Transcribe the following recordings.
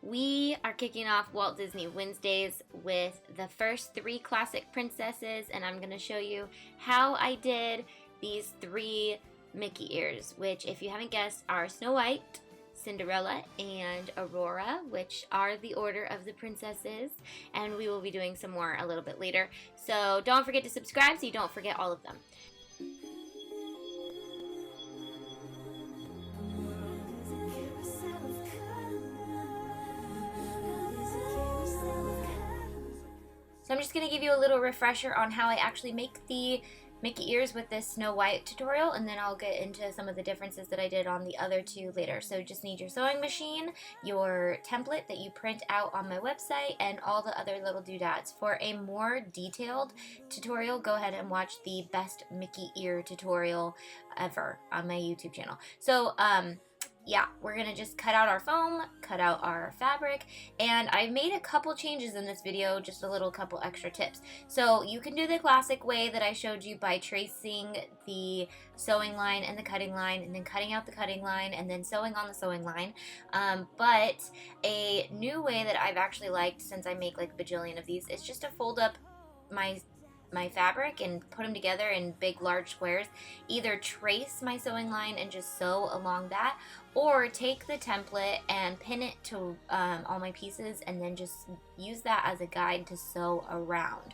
We are kicking off Walt Disney Wednesdays with the first 3 classic princesses, and I'm going to show you how I did these 3 Mickey ears, which, if you haven't guessed, are Snow White, Cinderella, and Aurora, which are the order of the princesses, and we will be doing some more a little bit later. So don't forget to subscribe so you don't forget all of them. So I'm just going to give you a little refresher on how I actually make the Mickey ears with this Snow White tutorial, and then I'll get into some of the differences that I did on the other 2 later. So you just need your sewing machine, your template that you print out on my website, and all the other little doodads. For a more detailed tutorial, go ahead and watch the best Mickey ear tutorial ever on my YouTube channel. So, yeah, we're going to just cut out our foam, cut out our fabric, and I made a couple changes in this video, just a couple extra tips. So you can do the classic way that I showed you by tracing the sewing line and the cutting line, and then cutting out the cutting line, and then sewing on the sewing line. But a new way that I've actually liked, since I make like a bajillion of these, is just to fold up my fabric and put them together in big large squares. Either trace my sewing line and just sew along that, or take the template and pin it to all my pieces and then just use that as a guide to sew around.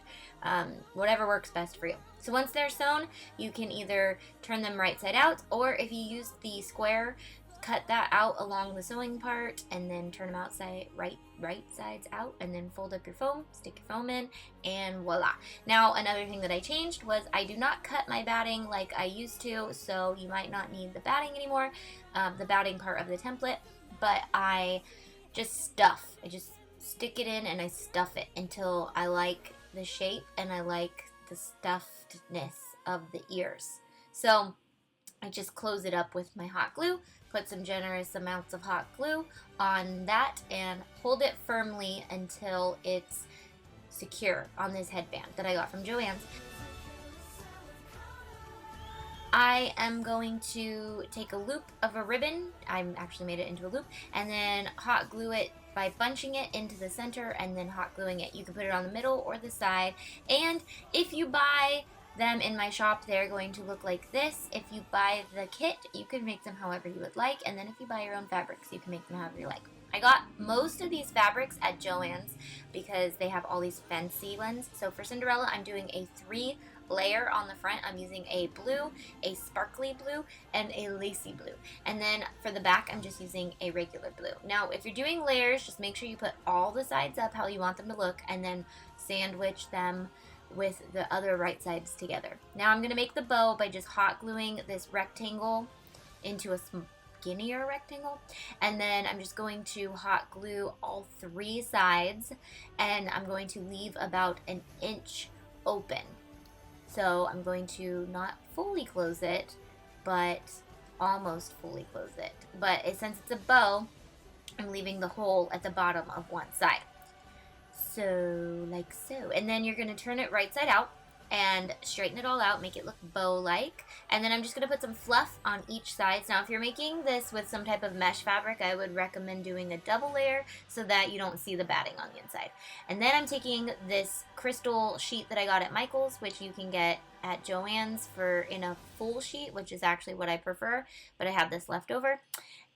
Whatever works best for you. So once they're sewn, you can either turn them right side out, or if you use the square, cut that out along the sewing part and then turn them outside right sides out, and then fold up your foam, stick your foam in, and voila. Now another thing that I changed was I do not cut my batting like I used to, so you might not need the batting anymore, the batting part of the template, but I just stick it in and I stuff it until I like the shape and I like the stuffedness of the ears. So I just close it up with my hot glue, put some generous amounts of hot glue on that, and hold it firmly until it's secure on this headband that I got from Joann's. I am going to take a loop of a ribbon, I actually made it into a loop, and then hot glue it by bunching it into the center and then hot gluing it. You can put it on the middle or the side, and if you buy them in my shop, they're going to look like this. If you buy the kit, you can make them however you would like, and then if you buy your own fabrics, you can make them however you like. I got most of these fabrics at Joann's because they have all these fancy ones. So for Cinderella, I'm doing a 3-layer on the front. I'm using a blue, a sparkly blue, and a lacy blue. And then for the back, I'm just using a regular blue. Now, if you're doing layers, just make sure you put all the sides up how you want them to look, and then sandwich them with the other right sides together. Now I'm going to make the bow by just hot gluing this rectangle into a skinnier rectangle, and then I'm just going to hot glue all 3 sides, and I'm going to leave about an inch open. So I'm going to not fully close it, but almost fully close it. But since it's a bow, I'm leaving the hole at the bottom of one side. So, like so. And then you're going to turn it right side out and straighten it all out, make it look bow-like. And then I'm just going to put some fluff on each side. Now, if you're making this with some type of mesh fabric, I would recommend doing a double layer so that you don't see the batting on the inside. And then I'm taking this crystal sheet that I got at Michael's, which you can get at Joann's in a full sheet, which is actually what I prefer, but I have this left over.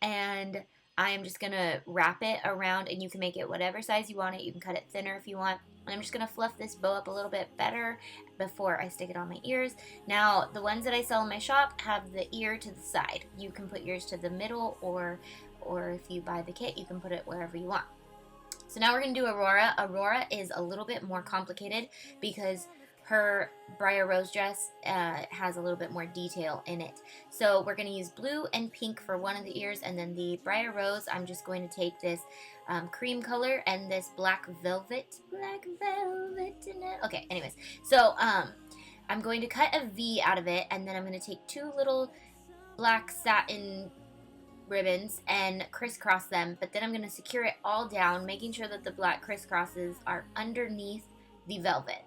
And I'm just going to wrap it around, and you can make it whatever size you want it. You can cut it thinner if you want. And I'm just going to fluff this bow up a little bit better before I stick it on my ears. Now, the ones that I sell in my shop have the ear to the side. You can put yours to the middle, or if you buy the kit, you can put it wherever you want. So now we're going to do Aurora. Aurora is a little bit more complicated because her Briar Rose dress has a little bit more detail in it. So we're going to use blue and pink for one of the ears, and then the Briar Rose, I'm just going to take this cream color and this black velvet in it. Okay, anyways, so I'm going to cut a V out of it, and then I'm going to take 2 little black satin ribbons and crisscross them, but then I'm going to secure it all down, making sure that the black crisscrosses are underneath the velvet.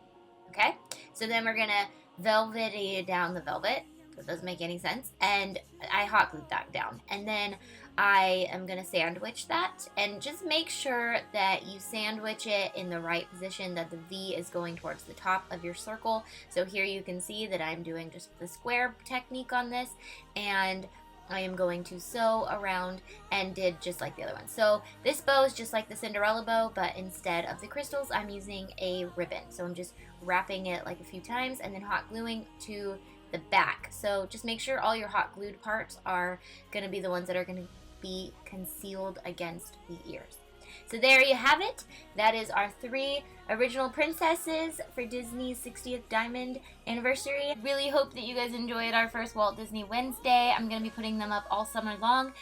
Okay, so then we're going to velvet down the velvet, That doesn't make any sense. And I hot glued that down. And then I am going to sandwich that, and just make sure that you sandwich it in the right position, that the V is going towards the top of your circle. So here you can see that I'm doing just the square technique on this, and I am going to sew around and did just like the other one. So this bow is just like the Cinderella bow, but instead of the crystals, I'm using a ribbon. So I'm just wrapping it like a few times and then hot gluing to the back. So just make sure all your hot glued parts are going to be the ones that are going to be concealed against the ears. So there you have it. That is our 3 original princesses for Disney's 60th Diamond Anniversary. Really hope that you guys enjoyed our first Walt Disney Wednesday. I'm going to be putting them up all summer long.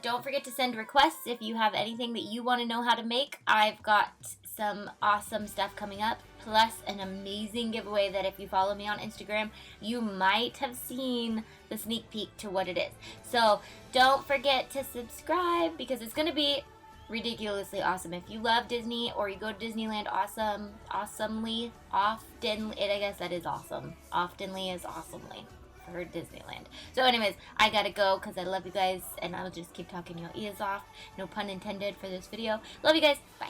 Don't forget to send requests if you have anything that you want to know how to make. I've got some awesome stuff coming up, plus an amazing giveaway that if you follow me on Instagram, you might have seen the sneak peek to what it is. So don't forget to subscribe, because it's going to be ridiculously awesome. If you love Disney or you go to Disneyland oftenly, I guess that is awesome. Oftenly is awesomely for Disneyland. So anyways, I gotta go because I love you guys, and I'll just keep talking your ears off. No pun intended for this video. Love you guys. Bye.